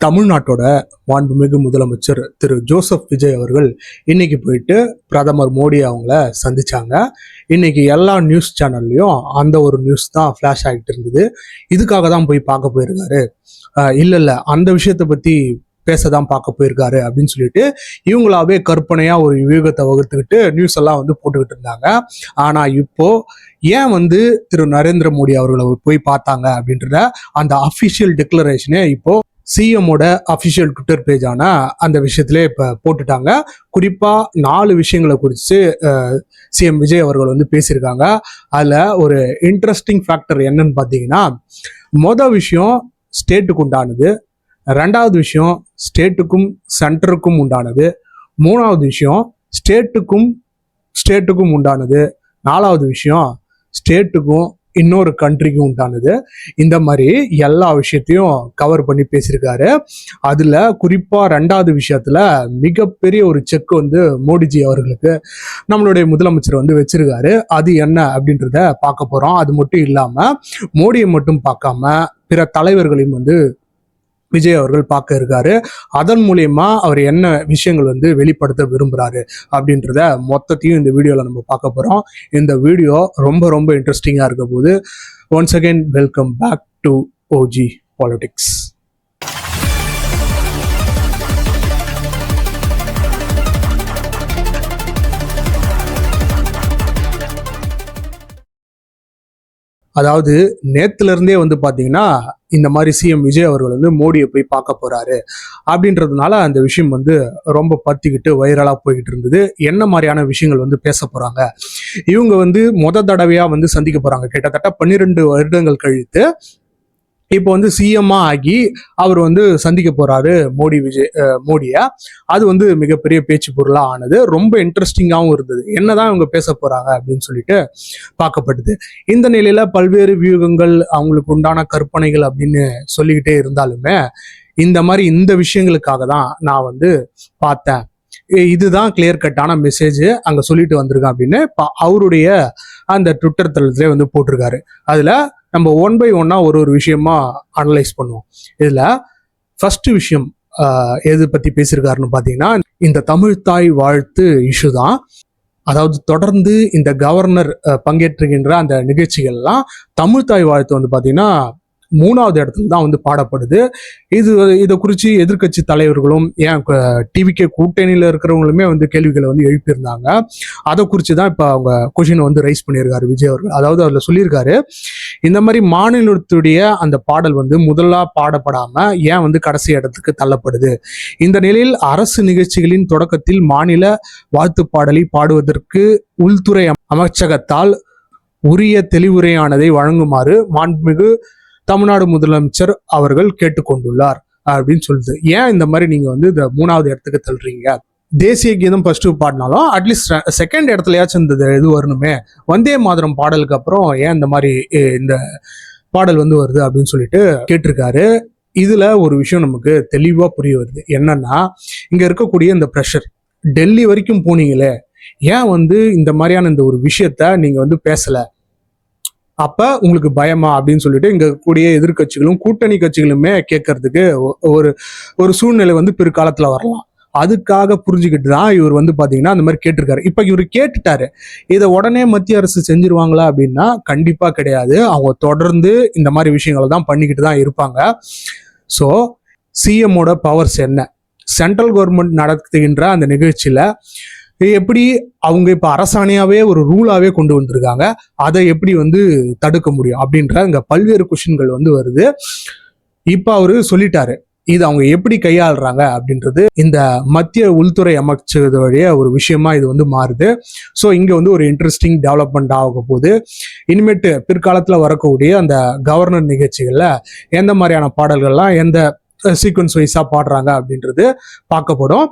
தமிழ்நாட்டோட மாண்புமிகு முதலமைச்சர் திரு ஜோசப் விஜய் அவர்கள் இன்னைக்கு போயிட்டு பிரதமர் மோடி அவங்கள சந்திச்சாங்க. இன்னைக்கு எல்லா நியூஸ் சேனல்லையும் அந்த ஒரு நியூஸ் தான் ஃபிளாஷ் ஆகிட்டு இருந்தது. இதுக்காக தான் போய் பார்க்க போயிருக்காரு, இல்ல அந்த விஷயத்தை பத்தி பேசதான் பார்க்க போயிருக்காரு அப்படின்னு சொல்லிட்டு இவங்களாவே கற்பனையா ஒரு வியூகத்தை வகுத்துக்கிட்டு நியூஸ் எல்லாம் போட்டுக்கிட்டு இருந்தாங்க. ஆனா இப்போ ஏன் திரு நரேந்திர மோடி அவர்களை போய் பார்த்தாங்க அப்படின்றத அந்த அபிஷியல் டிக்ளரேஷனே இப்போ சிஎம்மோட அபிஷியல் ட்விட்டர் பேஜான அந்த விஷயத்திலே இப்ப போட்டுட்டாங்க. குறிப்பா 4 விஷயங்களை குறித்து சிஎம் விஜய் அவர்கள் பேசியிருக்காங்க. அதுல ஒரு இன்ட்ரெஸ்டிங் ஃபேக்டர் என்னன்னு பார்த்தீங்கன்னா, மொதல் விஷயம் ஸ்டேட்டுக்கு உண்டானது, 2வது விஷயம் ஸ்டேட்டுக்கும் சென்டருக்கும் உண்டானது, 3வது விஷயம் ஸ்டேட்டுக்கும் உண்டானது, 4வது விஷயம் ஸ்டேட்டுக்கும் இன்னொரு கண்ட்ரிக்கும் உண்டானது. இந்த மாதிரி எல்லா விஷயத்தையும் கவர் பண்ணி பேசியிருக்காரு. அதுல குறிப்பா 2வது விஷயத்துல மிகப்பெரிய ஒரு செக் மோடிஜி அவர்களுக்கு நம்மளுடைய முதலமைச்சர் வச்சிருக்காரு. அது என்ன அப்படின்றத பார்க்க போறோம். அது மட்டும் இல்லாம மோடியை மட்டும் பார்க்காம பிற தலைவர்களையும் விஜய் அவர்கள் பார்க்க இருக்காரு. அதன் மூலியமா அவர் என்ன விஷயங்கள் வெளிப்படுத்த விரும்புறாரு அப்படின்றத மொத்தத்தையும் இந்த வீடியோல நம்ம பார்க்க போறோம். இந்த வீடியோ ரொம்ப ரொம்ப இன்ட்ரெஸ்டிங்கா இருக்க போது. Once again welcome back to OG politics. அதாவது நேத்துல இருந்தே பாத்தீங்கன்னா இந்த மாதிரி சிஎம் விஜய் அவர்கள் மோடியை போய் பார்க்க போறாரு அப்படின்றதுனால அந்த விஷயம் ரொம்ப பத்திக்கிட்டு வைரலா போய்கிட்டு இருந்தது. என்ன மாதிரியான விஷயங்கள் பேச போறாங்க, இவங்க முத தடவையா சந்திக்க போறாங்க. கிட்டத்தட்ட 12 வருடங்கள் கழித்து இப்போ சிஎம்மா ஆகி அவர் சந்திக்க போறாரு மோடிய. அது மிகப்பெரிய பேச்சு பொருளா ஆனது. ரொம்ப இன்ட்ரெஸ்டிங்காகவும் இருந்தது. என்னதான் இவங்க பேச போறாங்க அப்படின்னு சொல்லிட்டு பார்க்கப்பட்டது. இந்த நிலையில பல்வேறு வியூகங்கள், அவங்களுக்கு உண்டான கற்பனைகள் அப்படின்னு சொல்லிக்கிட்டே இருந்தாலுமே இந்த விஷயங்களுக்காக தான் நான் பார்த்தேன், இதுதான் கிளியர் கட்டான மெசேஜ் அங்க சொல்லிட்டு வந்திருக்கேன் அப்படின்னு அவருடைய அந்த ட்விட்டர் தளத்திலே போட்டிருக்காரு. அதுல நம்ம 1 by 1 ஒரு விஷயமா அனலைஸ் பண்ணுவோம். இதுல ஃபர்ஸ்ட் விஷயம் எது பத்தி பேசியிருக்காருன்னு பாத்தீங்கன்னா, இந்த தமிழ் தாய் வாழ்த்து இஷ்யூ தான். அதாவது தொடர்ந்து இந்த கவர்னர் பங்கேற்றுகின்ற அந்த நிகழ்ச்சிகள்லாம் தமிழ் தாய் வாழ்த்து பாத்தீங்கன்னா 3வது இடத்துல தான் பாடப்படுது. இதை குறித்து எதிர்கட்சி தலைவர்களும் ஏன் டிவிகே கூட்டணியில இருக்கிறவங்களுமே கேள்விகளை எழுப்பியிருந்தாங்க. அதை குறித்து தான் இப்போ அவங்க கொஷினை ரைஸ் பண்ணியிருக்காரு விஜய் அவர்கள். அதாவது அதில் சொல்லியிருக்காரு, இந்த மாதிரி மாநிலத்துடைய அந்த பாடல் முதலா பாடப்படாம ஏன் கடைசி இடத்துக்கு தள்ளப்படுது. இந்த நிலையில் அரசு நிகழ்ச்சிகளின் தொடக்கத்தில் மாநில வாழ்த்து பாடலை பாடுவதற்கு உள்துறை அமைச்சகத்தால் உரிய தெளிவுரையானதை வழங்குமாறு மாண்புமிகு தமிழ்நாடு முதலமைச்சர் அவர்கள் கேட்டுக்கொண்டுள்ளார் அப்படின்னு சொல்லுது. ஏன் இந்த மாதிரி நீங்க இந்த 3வது இடத்துக்கு தள்ளுறீங்க? தேசிய கீதம் ஃபர்ஸ்ட் பாடினாலும் அட்லீஸ்ட் 2nd இடத்துலயாச்சும் இந்த இது வரணுமே. வந்தே மாதரம் பாடலுக்கு அப்புறம் ஏன் இந்த மாதிரி இந்த பாடல் வருது அப்படின்னு சொல்லிட்டு கேட்டிருக்காரு. இதுல ஒரு விஷயம் நமக்கு தெளிவா புரிய வருது. என்னன்னா, இங்க இருக்கக்கூடிய இந்த ப்ரெஷர், டெல்லி வரைக்கும் போனீங்களே, ஏன் இந்த மாதிரியான இந்த ஒரு விஷயத்த நீங்க பேசல, அப்ப உங்களுக்கு பயமா அப்படின்னு சொல்லிட்டு இங்க கூடிய எதிர்கட்சிகளும் கூட்டணி கட்சிகளுமே கேட்கறதுக்கு ஒரு சூழ்நிலை பிற்காலத்துல வரலாம். அதுக்காக புரிஞ்சுக்கிட்டு தான் இவர் பாத்தீங்கன்னா அந்த மாதிரி கேட்டிருக்காரு. இப்ப இவர் கேட்டுட்டாரு. இதை உடனே மத்திய அரசு செஞ்சிருவாங்களா அப்படின்னா கண்டிப்பா கிடையாது. அவங்க தொடர்ந்து இந்த மாதிரி விஷயங்களை தான் பண்ணிக்கிட்டு தான் இருப்பாங்க. ஸோ சிஎம்மோட பவர்ஸ் என்ன, சென்ட்ரல் கவர்மெண்ட் நடத்துகின்ற அந்த நிகழ்ச்சியில எப்படி அவங்க இப்ப அரசாணையாவே ஒரு ரூலாவே கொண்டு வந்திருக்காங்க, அதை எப்படி தடுக்க முடியும் அப்படின்ற இங்க பல்வேறு கொஸ்டின்கள் வருது. இப்ப அவரு சொல்லிட்டாரு, இது அவங்க எப்படி கையாளுறாங்க அப்படின்றது இந்த மத்திய உள்துறை அமைச்சருடைய ஒரு விஷயமா இது மாறுது. ஸோ இங்க ஒரு இன்ட்ரெஸ்டிங் டெவலப்மெண்ட் ஆக போகுது. இனிமேட்டு பிற்காலத்துல வரக்கூடிய அந்த கவர்னர் நிகழ்ச்சிகள்ல எந்த மாதிரியான பாடல்கள்லாம் எந்த சீக்வன்ஸ் வைஸா பாடுறாங்க அப்படின்றது பார்க்கப்படும்.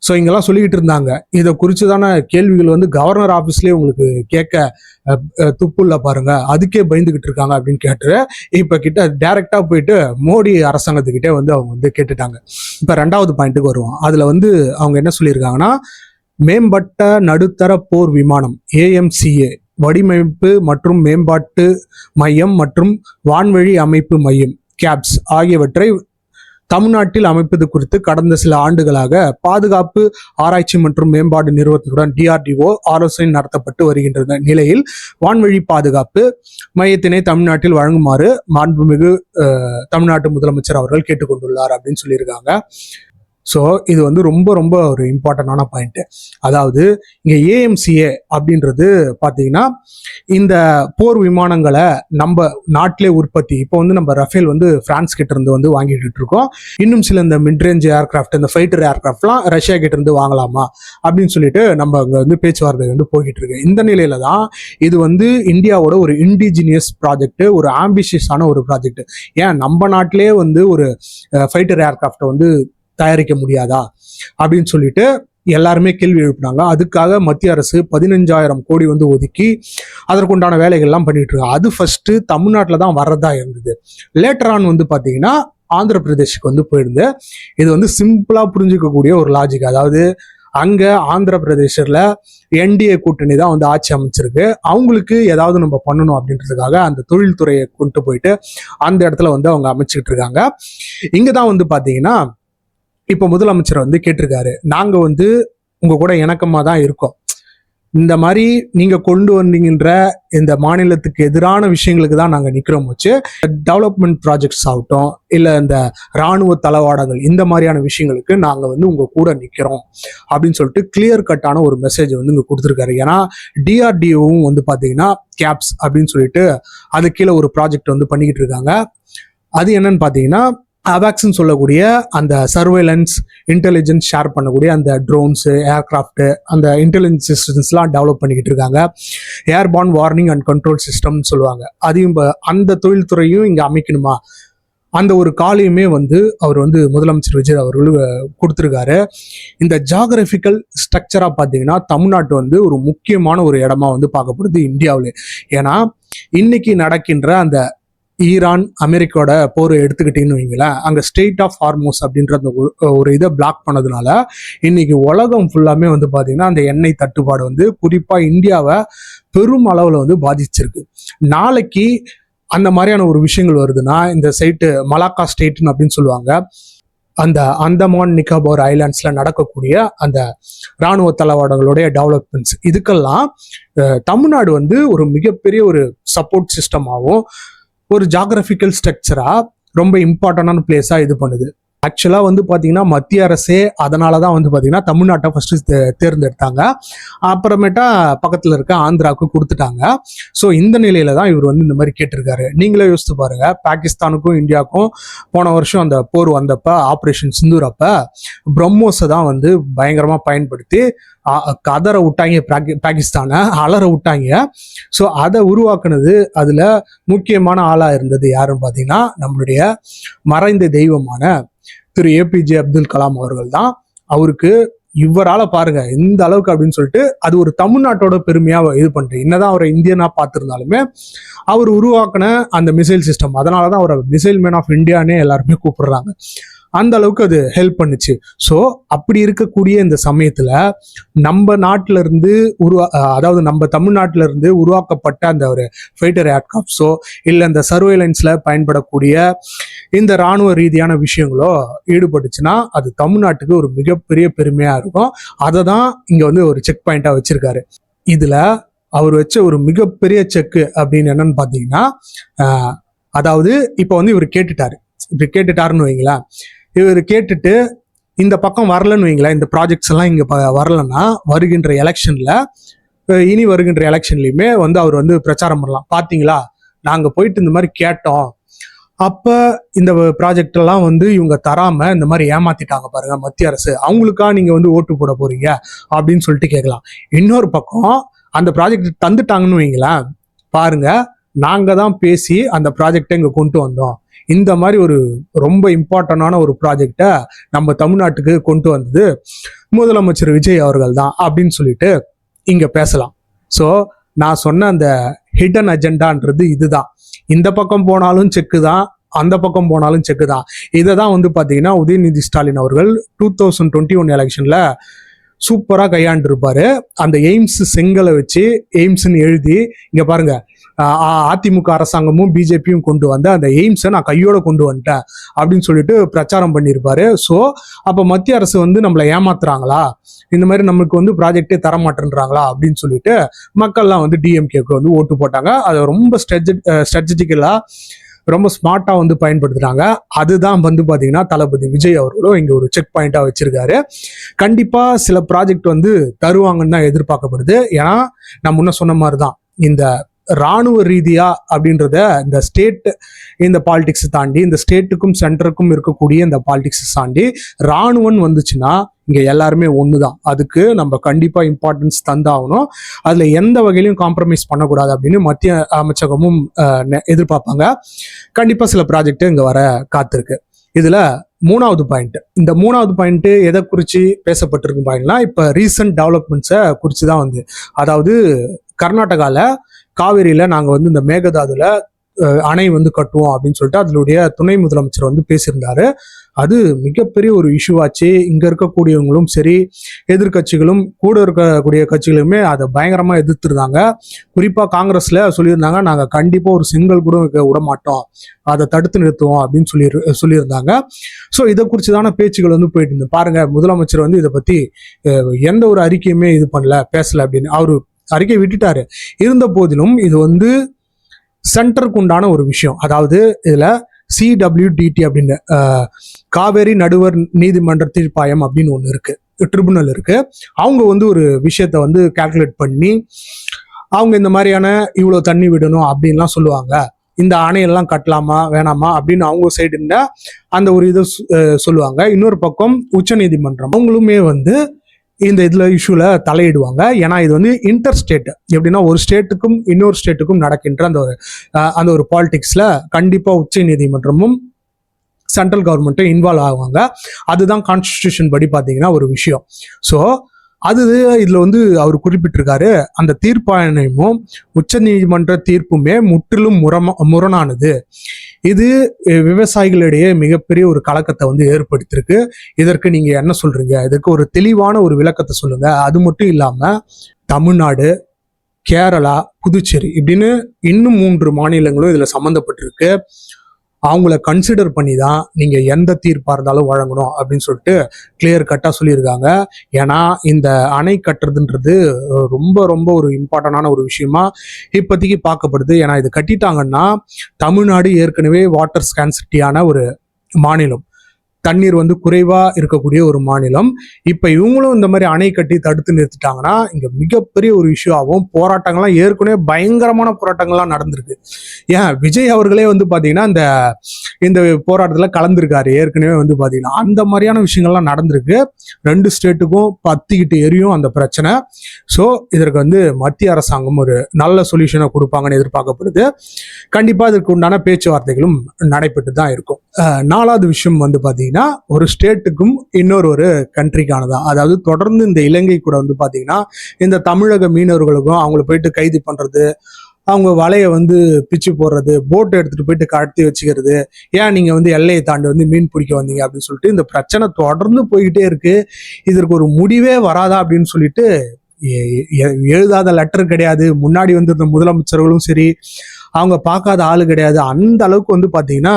ஸோ இங்கெல்லாம் சொல்லிக்கிட்டு இருந்தாங்க, இதை குறிச்சுதான கேள்விகள் கவர்னர் ஆஃபீஸ்லேயே உங்களுக்கு கேட்க துப்புள்ள பாருங்க, அதுக்கே பயந்துகிட்டு இருக்காங்க அப்படின்னு கேட்டு இப்போ கிட்ட டைரக்டா போயிட்டு மோடி அரசாங்கத்துக்கிட்டே அவங்க கேட்டுட்டாங்க. இப்போ 2வது பாயிண்ட்டுக்கு வருவோம். அதுல அவங்க என்ன சொல்லியிருக்காங்கன்னா, மேம்பட்ட நடுத்தர போர் விமானம் AMCA வடிவமைப்பு மற்றும் மேம்பாட்டு மையம் மற்றும் வான்வழி அமைப்பு மையம் CAPS ஆகியவற்றை தமிழ்நாட்டில் அமைப்பது குறித்து கடந்த சில ஆண்டுகளாக பாதுகாப்பு ஆராய்ச்சி மற்றும் மேம்பாடு நிறுவனத்துடன் DRDO ஆலோசனை நடத்தப்பட்டு வருகின்ற நிலையில் வான்வழி பாதுகாப்பு மையத்தினை தமிழ்நாட்டில் வழங்குமாறு மாண்புமிகு தமிழ்நாட்டு முதலமைச்சர் அவர்கள் கேட்டுக்கொண்டுள்ளார் அப்படின்னு சொல்லியிருக்காங்க. ஸோ இது வந்து ரொம்ப ரொம்ப ஒரு இம்பார்ட்டண்டான பாயிண்ட். அதாவது இங்கே AMCA அப்படின்றது பார்த்தீங்கன்னா இந்த போர் விமானங்களை நம்ம நாட்டிலே உற்பத்தி, இப்போ வந்து நம்ம ரஃபேல் வந்து பிரான்ஸ் கிட்ட இருந்து வந்து வாங்கிட்டு இருக்கோம். இன்னும் சில இந்த மிட்ரேஞ்ச் ஏர்கிராஃப்ட், இந்த ஃபைட்டர் ஏர்கிராஃப்ட்லாம் ரஷ்யா கிட்ட இருந்து வாங்கலாமா அப்படின்னு சொல்லிட்டு நம்ம அங்கே வந்து பேச்சுவார்த்தை வந்து போய்கிட்டு இருக்கு. இந்த நிலையில தான் இது வந்து இந்தியாவோட ஒரு இண்டிஜினியஸ் ப்ராஜெக்ட், ஒரு ஆம்பிஷியஸான ஒரு ப்ராஜெக்ட். ஏன் நம்ம நாட்டிலே வந்து ஒரு ஃபைட்டர் ஏர்கிராஃப்டை வந்து தயாரிக்க முடியாதா அப்படின்னு சொல்லிட்டு எல்லாருமே கேள்வி எழுப்பினாங்க. அதுக்காக மத்திய அரசு 15,000 கோடி வந்து ஒதுக்கி அதற்குண்டான வேலைகள்லாம் பண்ணிட்டு இருக்காங்க. அது ஃபர்ஸ்ட் தமிழ்நாட்டில் தான் வர்றதா இருந்தது. லேட்டர் ஆன் வந்து பார்த்தீங்கன்னா ஆந்திர பிரதேஷுக்கு வந்து போயிருந்து. இது வந்து சிம்பிளா புரிஞ்சுக்கக்கூடிய ஒரு லாஜிக். அதாவது அங்க ஆந்திர பிரதேசத்துல NDA கூட்டணி தான் வந்து ஆட்சி அமைச்சிருக்கு. அவங்களுக்கு ஏதாவது நம்ம பண்ணணும் அப்படின்றதுக்காக அந்த தொழில்துறையை கொண்டு போயிட்டு அந்த இடத்துல வந்து அவங்க அமைச்சுக்கிட்டு இருக்காங்க. இங்கதான் வந்து பாத்தீங்கன்னா இப்ப முதலமைச்சர் வந்து கேட்டிருக்காரு, நாங்க வந்து உங்க கூட இணக்கமா தான் இருக்கோம், இந்த மாதிரி நீங்க கொண்டு வந்தீங்கன்ற இந்த மாநிலத்துக்கு எதிரான விஷயங்களுக்கு தான் நாங்க நிக்கிறோம் வச்சு, டெவலப்மெண்ட் ப்ராஜெக்ட்ஸ் ஆகட்டும் இல்ல இந்த இராணுவ தளவாடங்கள் இந்த மாதிரியான விஷயங்களுக்கு நாங்க வந்து உங்க கூட நிக்கிறோம் அப்படின்னு சொல்லிட்டு கிளியர் கட்டான ஒரு மெசேஜ் வந்து இங்க கொடுத்துருக்காரு. ஏன்னா DRDOவும் வந்து பாத்தீங்கன்னா கேப்ஸ் அப்படின்னு சொல்லிட்டு அது கீழே ஒரு ப்ராஜெக்ட் வந்து பண்ணிக்கிட்டு இருக்காங்க. அது என்னன்னு பாத்தீங்கன்னா அவாக்ஸ்ன்னு சொல்லக்கூடிய அந்த சர்வேலன்ஸ் இன்டெலிஜென்ஸ் ஷேர் பண்ணக்கூடிய அந்த ட்ரோன்ஸ், ஏர்கிராஃப்ட், அந்த இன்டெலிஜென்ஸ் சிஸ்டம்ஸ்லாம் டெவலப் பண்ணிக்கிட்டு இருக்காங்க. ஏர்பார்ன் வார்னிங் அண்ட் கண்ட்ரோல் சிஸ்டம்னு சொல்லுவாங்க. அதையும் அந்த தொழில்துறையும் இங்கே அமைக்கணுமா, அந்த ஒரு காலையுமே வந்து அவர் வந்து முதலமைச்சர் விஜய் அவர்கள் கொடுத்துருக்காரு. இந்த ஜாகிரபிக்கல் ஸ்ட்ரக்சரா பார்த்தீங்கன்னா தமிழ்நாட்டு வந்து ஒரு முக்கியமான ஒரு இடமா வந்து பார்க்கப்படுது இந்தியாவிலே. ஏன்னா இன்னைக்கு நடக்கின்ற அந்த ஈரான் அமெரிக்காவோட போரை எடுத்துக்கிட்டீங்கன்னு வைங்களேன், அங்க ஸ்டேட் ஆஃப் ஹார்மோஸ் அப்படின்ற அந்த ஒரு இதை பிளாக் பண்ணதுனால இன்னைக்கு உலகம் ஃபுல்லாமே வந்து பாத்தீங்கன்னா அந்த எண்ணெய் தட்டுப்பாடு வந்து குறிப்பா இந்தியாவை பெரும் அளவுல வந்து பாதிச்சிருக்கு. நாளைக்கு அந்த மாதிரியான ஒரு விஷயங்கள் வருதுன்னா இந்த சைட்டு மலாக்கா ஸ்டேட்னு அப்படின்னு சொல்லுவாங்க, அந்த அந்தமான் நிக்கோபார் ஐலாண்ட்ஸ்ல நடக்கக்கூடிய அந்த இராணுவ தளவாடங்களுடைய டெவலப்மெண்ட்ஸ், இதுக்கெல்லாம் தமிழ்நாடு வந்து ஒரு மிகப்பெரிய ஒரு சப்போர்ட் சிஸ்டமாகவும் ஒரு ஜாகிரபிக்கல் ஸ்ட்ரக்சரா ரொம்ப இம்பார்ட்டன்டான பிளேஸா இது பண்ணுது. ஆக்சுவலா வந்து பாத்தீங்கன்னா மத்திய அரசே அதனாலதான் வந்து பாத்தீங்கன்னா தமிழ்நாட்டை ஃபர்ஸ்ட் தேர்ந்தெடுத்தாங்க. அப்புறமேட்டா பக்கத்துல இருக்க ஆந்திராவுக்கு கொடுத்துட்டாங்க. ஸோ இந்த நிலையில தான் இவர் வந்து இந்த மாதிரி கேட்டிருக்காரு. நீங்களே யோசித்து பாருங்க, பாகிஸ்தானுக்கும் இந்தியாவுக்கும் போன வருஷம் அந்த போர் வந்தப்ப ஆப்ரேஷன் சிந்தூர் அப்ப பிரம்மோஸை தான் வந்து பயங்கரமா பயன்படுத்தி கதற விட்டாங்க, பாகிஸ்தானை அலற விட்டாங்க. ஸோ அதை உருவாக்குனது அதுல முக்கியமான ஆளா இருந்தது யாருன்னு பாத்தீங்கன்னா நம்மளுடைய மறைந்த தெய்வமான திரு APJ அப்துல் கலாம் அவர்கள் தான். அவருக்கு இவரால பாருங்க இந்த அளவுக்கு அப்படின்னு சொல்லிட்டு அது ஒரு தமிழ்நாட்டோட பெருமையா இது பண்றேன். என்னதான் அவரை இந்தியனா பார்த்திருந்தாலுமே அவர் உருவாக்கின அந்த மிசைல் சிஸ்டம், அதனாலதான் அவரை மிசைல் மேன் ஆஃப் இந்தியானே எல்லாருமே கூப்பிடுறாங்க. அந்த அளவுக்கு அது ஹெல்ப் பண்ணுச்சு. ஸோ அப்படி இருக்கக்கூடிய இந்த சமயத்துல நம்ம நாட்டில இருந்து அதாவது நம்ம தமிழ்நாட்டில இருந்து உருவாக்கப்பட்ட அந்த ஒரு ஃபைட்டர் ஏர்கிராஃப்ட்ஸோ இல்லை இந்த சர்வேலன்ஸ்ல பயன்படக்கூடிய இந்த இராணுவ ரீதியான விஷயங்களோ ஈடுபட்டுச்சுன்னா அது தமிழ்நாட்டுக்கு ஒரு மிகப்பெரிய பெருமையா இருக்கும். அதை தான் இங்க வந்து ஒரு செக் பாயிண்டா வச்சிருக்காரு. இதுல அவர் வச்ச ஒரு மிகப்பெரிய செக் அப்படின்னு என்னன்னு பாத்தீங்கன்னா, அதாவது இப்ப வந்து இவர் கேட்டுட்டாருன்னு வைங்களேன், இவர் கேட்டுட்டு இந்த பக்கம் வரலன்னு வைங்களேன், இந்த ப்ராஜெக்ட்ஸ் எல்லாம் இங்க வரலன்னா வருகின்ற எலெக்ஷன்லயுமே வந்து அவர் வந்து பிரச்சாரம் பண்ணலாம். பாத்தீங்களா, நாங்க போயிட்டு இந்த மாதிரி கேட்டோம், அப்ப இந்த ப்ராஜெக்ட் எல்லாம் வந்து இவங்க தராம இந்த மாதிரி ஏமாத்திட்டாங்க பாருங்க மத்திய அரசு, அவங்களுக்கா நீங்க வந்து ஓட்டு போட போறீங்க அப்படின்னு சொல்லிட்டு கேட்கலாம். இன்னொரு பக்கம் அந்த ப்ராஜெக்ட் தந்துட்டாங்கன்னு வைங்களேன், பாருங்க நாங்க தான் பேசி அந்த ப்ராஜெக்டை இங்க கொண்டு வந்தோம், இந்த மாதிரி ஒரு ரொம்ப இம்பார்ட்டன்டான ஒரு ப்ராஜெக்டை நம்ம தமிழ்நாட்டுக்கு கொண்டு வந்தது முதலமைச்சர் விஜய் அவர்கள் தான் அப்படின்னு சொல்லிட்டு இங்க பேசலாம். ஸோ நான் சொன்ன அந்த ஹிடன் அஜெண்டான்றது இதுதான். இந்த பக்கம் போனாலும் செக்கு தான், அந்த பக்கம் போனாலும் செக்கு தான். இதை தான் வந்து பாத்தீங்கன்னா உதயநிதி ஸ்டாலின் அவர்கள் 2021 எலெக்ஷன்ல சூப்பரா கையாண்டு இருப்பாரு. அந்த எய்ம்ஸ் செங்கலை வச்சு எய்ம்ஸ்ன்னு எழுதி இங்க பாருங்க அதிமுக அரசாங்கமும் பிஜேபியும் கொண்டு வந்த அந்த எய்ம்ஸை நான் கையோட கொண்டு வந்துட்டேன் அப்படின்னு சொல்லிட்டு பிரச்சாரம் பண்ணியிருப்பாரு. ஸோ அப்போ மத்திய அரசு வந்து நம்மளை ஏமாத்துறாங்களா, இந்த மாதிரி நம்மளுக்கு வந்து ப்ராஜெக்டே தர மாட்டேன்றாங்களா அப்படின்னு சொல்லிட்டு மக்கள்லாம் வந்து டிஎம்கேக்கு வந்து ஓட்டு போட்டாங்க. அதை ரொம்ப ஸ்ட்ராட்டஜிக்கலா ரொம்ப ஸ்மார்ட்டா வந்து பயன்படுத்துறாங்க. அதுதான் வந்து பாத்தீங்கன்னா தளபதி விஜய் அவர்களும் இங்க ஒரு செக் பாயிண்டா வச்சிருக்காரு. கண்டிப்பா சில ப்ராஜெக்ட் வந்து தருவாங்கன்னு தான் எதிர்பார்க்கப்படுது. ஏன்னா நான் முன்ன சொன்ன மாதிரிதான் இந்த ராணுவ ரீதியா அப்படின்றத இந்த ஸ்டேட் இந்த பாலிடிக்ஸ் தாண்டி, இந்த ஸ்டேட்டுக்கும் சென்டருக்கும் இருக்கக்கூடிய இந்த பாலிடிக்ஸ் தாண்டி ராணுவம் வந்துச்சுன்னா இங்க எல்லாருமே ஒண்ணுதான். அதுக்கு நம்ம கண்டிப்பா இம்பார்ட்டன்ஸ் தந்தாகணும். அதுல எந்த வகையிலும் காம்ப்ரமைஸ் பண்ணக்கூடாது அப்படின்னு மத்திய அமைச்சகமும் எதிர்பார்ப்பாங்க. கண்டிப்பா சில ப்ராஜெக்ட் இங்க வர காத்திருக்கு. இதுல மூணாவது பாயிண்ட், இந்த மூணாவது பாயிண்ட் எதை குறிச்சு பேசப்பட்டிருக்கு பாத்தீங்கன்னா, இப்ப ரீசன்ட் டெவலப்மெண்ட்ஸை குறிச்சு தான் வந்து, அதாவது கர்நாடகால காவேரியில நாங்க வந்து இந்த மேகதாதுல அணை வந்து கட்டுவோம் அப்படின்னு சொல்லிட்டு அதனுடைய துணை முதலமைச்சர் வந்து பேசியிருந்தாரு. அது மிகப்பெரிய ஒரு இஷ்யூ ஆச்சு. இங்க இருக்கக்கூடியவங்களும் சரி, எதிர்கட்சிகளும் கூட இருக்கக்கூடிய கட்சிகளுமே அதை பயங்கரமா எதிர்த்துருந்தாங்க. குறிப்பா காங்கிரஸ்ல சொல்லியிருந்தாங்க, நாங்க கண்டிப்பா ஒரு சிங்கிள் கூட விட மாட்டோம், அதை தடுத்து நிறுத்துவோம் அப்படின்னு சொல்லியிருந்தாங்க. ஸோ இதை குறிச்சுதான பேச்சுகள் வந்து போயிட்டு இருந்து பாருங்க. முதலமைச்சர் வந்து இதை பத்தி எந்த ஒரு அறிக்கையுமே இது பண்ணல, பேசல அப்படின்னு அவரு அறிக்கை விட்டுட்டாரு. இருந்த போதிலும் இது வந்து சென்டருக்கு உண்டான ஒரு விஷயம். அதாவது இதுல சிடபிள்யூடிடி அப்படின்னு காவேரி நடுவர் நீதிமன்ற தீர்ப்பாயம் அப்படின்னு ஒன்று இருக்கு, ட்ரிபுனல் இருக்கு. அவங்க வந்து ஒரு விஷயத்த வந்து கால்குலேட் பண்ணி அவங்க இந்த மாதிரியான இவ்வளோ தண்ணி விடணும் அப்படின்லாம் சொல்லுவாங்க. இந்த அணையெல்லாம் கட்டலாமா வேணாமா அப்படின்னு அவங்க சைடு அந்த ஒரு இதை சொல்லுவாங்க. இன்னொரு பக்கம் உச்ச நீதிமன்றம் அவங்களுமே வந்து இந்த இதுல இஷ்யூல தலையிடுவாங்க. ஏன்னா இது வந்து இன்டர் ஸ்டேட், எப்படின்னா ஒரு ஸ்டேட்டுக்கும் இன்னொரு ஸ்டேட்டுக்கும் நடக்கின்ற அந்த ஒரு பாலிடிக்ஸ்ல கண்டிப்பா உச்ச நீதிமன்றமும் சென்ட்ரல் கவர்மெண்ட்டும் இன்வால்வ் ஆகுவாங்க. அதுதான் கான்ஸ்டிடியூஷன் படி பாத்தீங்கன்னா ஒரு விஷயம். ஸோ அது இதுல வந்து அவர் குறிப்பிட்டிருக்காரு, அந்த தீர்ப்பாயமும் உச்ச நீதிமன்ற தீர்ப்புமே முற்றிலும் முரணானது. இது விவசாயிகளிடையே மிகப்பெரிய ஒரு கலக்கத்தை வந்து ஏற்படுத்தியிருக்கு. இதற்கு நீங்க என்ன சொல்றீங்க? இதுக்கு ஒரு தெளிவான ஒரு விளக்கத்தை சொல்லுங்க. அது மட்டும் இல்லாம தமிழ்நாடு, கேரளா, புதுச்சேரி இப்படின்னு இன்னும் 3 மாநிலங்களும் இதுல சம்மந்தப்பட்டிருக்கு. அவங்கள கன்சிடர் பண்ணி தான் நீங்க எந்த தீர்ப்பா இருந்தாலும் வழங்கணும் அப்படின்னு சொல்லிட்டு கிளியர் கட்டா சொல்லியிருக்காங்க. ஏன்னா இந்த அணை கட்டுறதுன்றது ரொம்ப ரொம்ப ஒரு இம்பார்ட்டன்டான ஒரு விஷயமா இப்போதைக்கு பார்க்கப்படுது. ஏன்னா இது கட்டிட்டாங்கன்னா தமிழ்நாடு ஏற்கனவே வாட்டர் ஸ்கான்சிட்டியான ஒரு மாநிலம், தண்ணீர் வந்து குறைவா இருக்கக்கூடிய ஒரு மாநிலம். இப்ப இவங்களும் இந்த மாதிரி அணை கட்டி தடுத்து நிறுத்திட்டாங்கன்னா இங்க மிகப்பெரிய ஒரு இஷ்யூ ஆகும். போராட்டங்கள்லாம் ஏற்கனவே பயங்கரமான போராட்டங்கள்லாம் நடந்திருக்கு. ஏன் விஜய் அவர்களே வந்து பாத்தீங்கன்னா இந்த போராட்டத்துல கலந்துருக்காரு. ஏற்கனவே வந்து பாத்தீங்கன்னா அந்த மாதிரியான விஷயங்கள்லாம் நடந்திருக்கு. 2 ஸ்டேட்டுக்கும் பத்திக்கிட்டு எரியும் அந்த பிரச்சனை. ஸோ இதற்கு வந்து மத்திய அரசாங்கம் ஒரு நல்ல சொல்யூஷனை கொடுப்பாங்கன்னு எதிர்பார்க்கப்படுது. கண்டிப்பா இதற்கு உண்டான பேச்சுவார்த்தைகளும் நடைபெற்று தான் இருக்கும். 4வது விஷயம் வந்து பாத்தீங்கன்னா, ஒரு ஸ்டேட்டுக்கும் இன்னொரு கண்ட்ரிக்கானதான். அதாவது தொடர்ந்து இந்த இலங்கை கூட வந்து பாத்தீங்கன்னா இந்த தமிழக மீனவர்களுக்கும் அவங்களை போயிட்டு கைது பண்றது, அவங்க வலையை வந்து பிச்சு போடுறது, போட்டை எடுத்துட்டு போயிட்டு கடத்தி வச்சுக்கிறது, ஏன் நீங்க வந்து எல்லையை தாண்டி வந்து மீன் பிடிக்க வந்தீங்க அப்படின்னு சொல்லிட்டு இந்த பிரச்சனை தொடர்ந்து போய்கிட்டே இருக்கு. இதற்கு ஒரு முடிவே வராதா அப்படின்னு சொல்லிட்டு எழுதாத லெட்டர் கிடையாது. முன்னாடி வந்திருந்த முதலமைச்சர்களும் சரி, அவங்க பார்க்காத ஆளு கிடையாது. அந்த அளவுக்கு வந்து பாத்தீங்கன்னா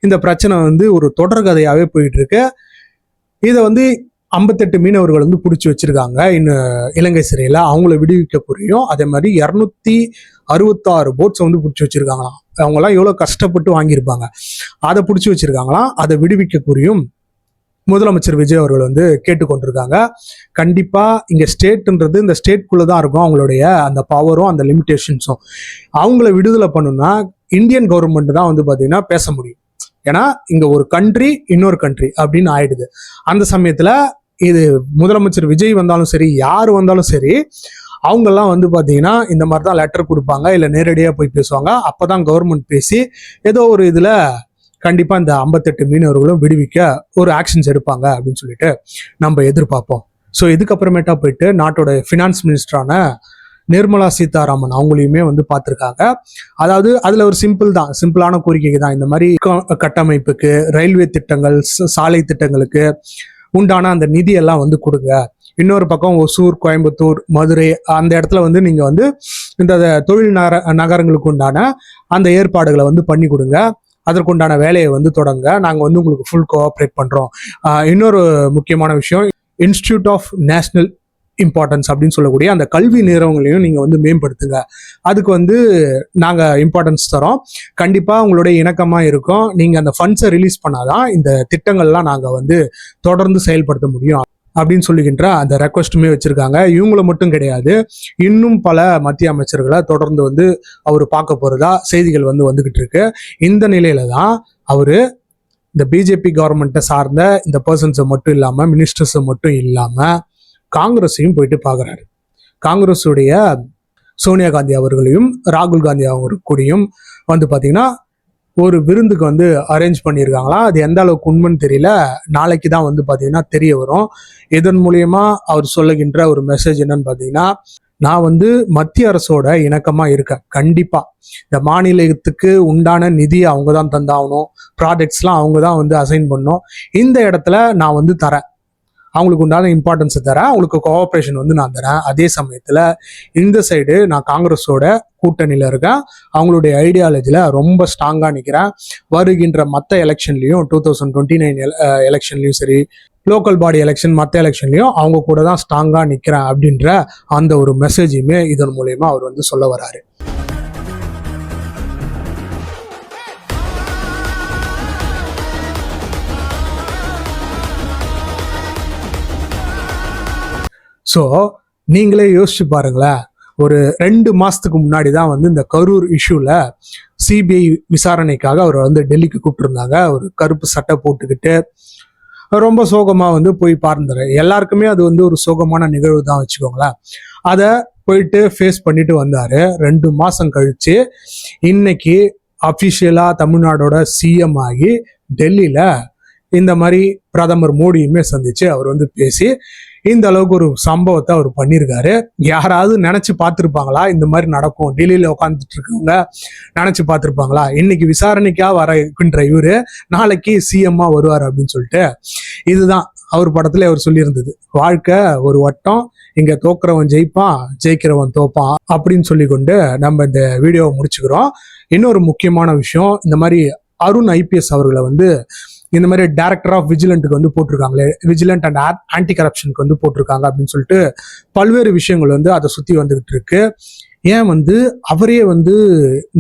இந்த பிரச்சனை வந்து ஒரு தொடர்கதையாவே போயிட்டு இருக்கு. இதை வந்து 58 மீனவர்கள் வந்து பிடிச்சி வச்சிருக்காங்க இன்னும் இலங்கை சிறையில. அவங்கள விடுவிக்க புரியும். அதே மாதிரி 266 போட்ஸ் வந்து பிடிச்சி வச்சிருக்காங்களாம். அவங்கெல்லாம் எவ்வளவு கஷ்டப்பட்டு வாங்கியிருப்பாங்க, அதை பிடிச்சி வச்சிருக்காங்களாம். அதை விடுவிக்க புரியும் முதலமைச்சர் விஜய் அவர்கள் வந்து கேட்டுக்கொண்டிருக்காங்க. கண்டிப்பா இங்க ஸ்டேட்ன்றது இந்த ஸ்டேட்குள்ளதான் இருக்கும் அவங்களுடைய அந்த பவரும் அந்த லிமிடேஷன்ஸும். அவங்கள விடுதலை பண்ணுன்னா இந்தியன் கவர்மெண்ட் தான் வந்து பாத்தீங்கன்னா பேச முடியும். ஏன்னா இங்க ஒரு கண்ட்ரி இன்னொரு கண்ட்ரி அப்படின்னு ஆயிடுது. அந்த சமயத்துல இது முதலமைச்சர் விஜய் வந்தாலும் சரி, யார் வந்தாலும் சரி, அவங்கெல்லாம் வந்து பாத்தீங்கன்னா இந்த மாதிரிதான் லெட்டர் கொடுப்பாங்க, இல்ல நேரடியா போய் பேசுவாங்க. அப்பதான் கவர்மெண்ட் பேசி ஏதோ ஒரு இதுல கண்டிப்பா இந்த 58 மீனவர்களும் விடுவிக்க ஒரு ஆக்ஷன்ஸ் எடுப்பாங்க அப்படின்னு சொல்லிட்டு நம்ம எதிர்பார்ப்போம். ஸோ இதுக்கப்புறமேட்டா போயிட்டு நாட்டோட ஃபினான்ஸ் மினிஸ்டரான நிர்மலா சீதாராமன் அவங்களையுமே வந்து பார்த்துருக்காங்க. அதாவது அதுல ஒரு சிம்பிளான கோரிக்கை தான். இந்த மாதிரி கட்டமைப்புக்கு, ரயில்வே திட்டங்கள், சாலை திட்டங்களுக்கு உண்டான அந்த நிதியெல்லாம் வந்து கொடுங்க. இன்னொரு பக்கம் ஒசூர், கோயம்புத்தூர், மதுரை அந்த இடத்துல வந்து நீங்க வந்து இந்த தொழில் நகரங்களுக்கு உண்டான அந்த ஏற்பாடுகளை வந்து பண்ணி கொடுங்க, அதற்குண்டான வேலையை வந்து தொடங்க, நாங்க வந்து உங்களுக்கு ஃபுல் கோஆப்ரேட் பண்றோம். இன்னொரு முக்கியமான விஷயம், இன்ஸ்டிடியூட் ஆஃப் நேஷனல் இம்பார்ட்டன்ஸ் அப்படின்னு சொல்லக்கூடிய அந்த கல்வி நிறுவனங்களையும் நீங்க வந்து மேம்படுத்துங்க, அதுக்கு வந்து நாங்க இம்பார்ட்டன்ஸ் தரோம், கண்டிப்பா உங்களுடைய இணக்கமா இருக்கும், நீங்க அந்த ஃபண்ட்ஸை ரிலீஸ் பண்ணாதான் இந்த திட்டங்கள்லாம் நாங்க வந்து தொடர்ந்து செயல்படுத்த முடியும் அப்படின்னு சொல்லுகின்ற அந்த ரெக்வஸ்ட்டுமே வச்சிருக்காங்க. இவங்கள மட்டும் கிடையாது, இன்னும் பல மத்திய அமைச்சர்களை தொடர்ந்து வந்து அவர் பார்க்க போறதா செய்திகள் வந்து வந்துகிட்டு இருக்கு. இந்த நிலையில தான் அவரு இந்த பிஜேபி கவர்மெண்ட்டை சார்ந்த இந்த பர்சன்ஸை மட்டும் இல்லாம, மினிஸ்டர்ஸை மட்டும் இல்லாம காங்கிரஸையும் போயிட்டு பார்க்குறாரு. காங்கிரஸுடைய சோனியா காந்தி அவர்களையும் ராகுல் காந்தி அவர்களுடையும் வந்து பார்த்தீங்கன்னா ஒரு விருந்துக்கு வந்து அரேஞ்ச் பண்ணியிருக்காங்களா. அது எந்த அளவுக்கு உண்மைன்னு தெரியல, நாளைக்கு தான் வந்து பார்த்தீங்கன்னா தெரிய வரும். இதன் மூலியமா அவர் சொல்லுகின்ற ஒரு மெசேஜ் என்னன்னு பார்த்தீங்கன்னா, நான் வந்து மத்திய அரசோட இணக்கமா இருக்கேன், கண்டிப்பா இந்த மாநிலத்துக்கு உண்டான நிதியை அவங்க தான் தந்தாகணும், ப்ராஜெக்ட்ஸ்லாம் அவங்க தான் வந்து அசைன் பண்ணணும், இந்த இடத்துல நான் வந்து தரேன், அவங்களுக்கு உண்டான இம்பார்ட்டன்ஸை தரேன், அவங்களுக்கு கோஆப்ரேஷன் வந்து நான் தரேன். அதே சமயத்தில் இந்த சைடு நான் காங்கிரஸோட கூட்டணியில் இருக்கேன், அவங்களுடைய ஐடியாலஜியில் ரொம்ப ஸ்ட்ராங்காக நிற்கிறேன். வருகின்ற மற்ற எலெக்ஷன்லையும் 2029 எலெக்ஷன்லையும் சரி, லோக்கல் பாடி எலெக்ஷன் மற்ற எலெக்ஷன்லையும் அவங்க கூட தான் ஸ்ட்ராங்காக நிற்கிறேன் அப்படின்ற அந்த ஒரு மெசேஜையுமே இதன் மூலயமா அவர் வந்து சொல்ல வராரு. ஸோ நீங்களே யோசிச்சு பாருங்களேன், ஒரு 2 மாசத்துக்கு முன்னாடி தான் வந்து இந்த கரூர் இஷ்யூல சிபிஐ விசாரணைக்காக அவர் வந்து டெல்லிக்கு கூப்பிட்டுருந்தாங்க. ஒரு கருப்பு சட்டை போட்டுக்கிட்டு ரொம்ப சோகமா வந்து போய் பார்ந்தாரு. எல்லாருக்குமே அது வந்து ஒரு சோகமான நிகழ்வு தான் வச்சுக்கோங்களேன். அதை போயிட்டு ஃபேஸ் பண்ணிட்டு வந்தாரு. 2 மாசம் கழிச்சு இன்னைக்கு அஃபிஷியலா தமிழ்நாடோட சிஎம் ஆகி டெல்லியில இந்த மாதிரி பிரதமர் மோடியுமே சந்திச்சு அவர் வந்து பேசி இந்த அளவுக்கு ஒரு சம்பவத்தை அவர் பண்ணியிருக்காரு. யாராவது நினைச்சு பார்த்துருப்பாங்களா இந்த மாதிரி நடக்கும்? டெல்லியில உட்காந்துட்டு இருக்கவங்க நினைச்சு பார்த்துருப்பாங்களா இன்னைக்கு விசாரணைக்கா இருக்கின்ற இவரு நாளைக்கு சிஎம்மா வருவார் அப்படின்னு சொல்லிட்டு? இதுதான் அவர் படத்துல அவர் சொல்லியிருந்தது, வாழ்க்கை ஒரு வட்டம், இங்க தோக்குறவன் ஜெயிப்பான், ஜெயிக்கிறவன் தோப்பான் அப்படின்னு சொல்லி கொண்டு நம்ம இந்த வீடியோவை முடிச்சுக்கிறோம். இன்னொரு முக்கியமான விஷயம், இந்த மாதிரி அருண் ஐபிஎஸ் அவர்களை வந்து இந்த மாதிரி டைரக்டர் ஆஃப் விஜிலண்ட்டுக்கு வந்து போட்டிருக்காங்களே, விஜிலண்ட் அண்ட் ஆன்டி கரப்ஷனுக்கு வந்து போட்டிருக்காங்க அப்படின்னு சொல்லிட்டு பல்வேறு விஷயங்கள் வந்து அதை சுற்றி வந்துகிட்டு இருக்கு. ஏன் வந்து அவரே வந்து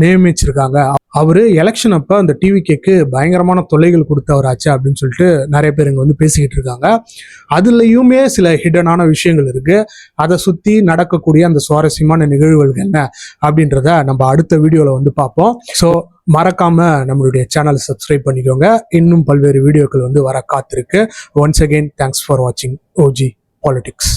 நியமிச்சிருக்காங்க, அவரு எலெக்ஷன் அப்ப அந்த டிவிகேக்கு பயங்கரமான தொல்லைகள் கொடுத்தவராச்சு அப்படின்னு சொல்லிட்டு நிறைய பேர் இங்க வந்து பேசிக்கிட்டு இருக்காங்க. அதுலயுமே சில ஹிடனான விஷயங்கள் இருக்கு. அதை சுத்தி நடக்கக்கூடிய அந்த சுவாரஸ்யமான நிகழ்வுகள் என்ன அப்படின்றத நம்ம அடுத்த வீடியோல வந்து பார்ப்போம். ஸோ மறக்காம நம்மளுடைய சேனலை சப்ஸ்கிரைப் பண்ணிக்கோங்க. இன்னும் பல்வேறு வீடியோக்கள் வந்து வர காத்திருக்கு. ஒன்ஸ் அகெயின் தேங்க்ஸ் ஃபார் வாட்சிங் OG Politics.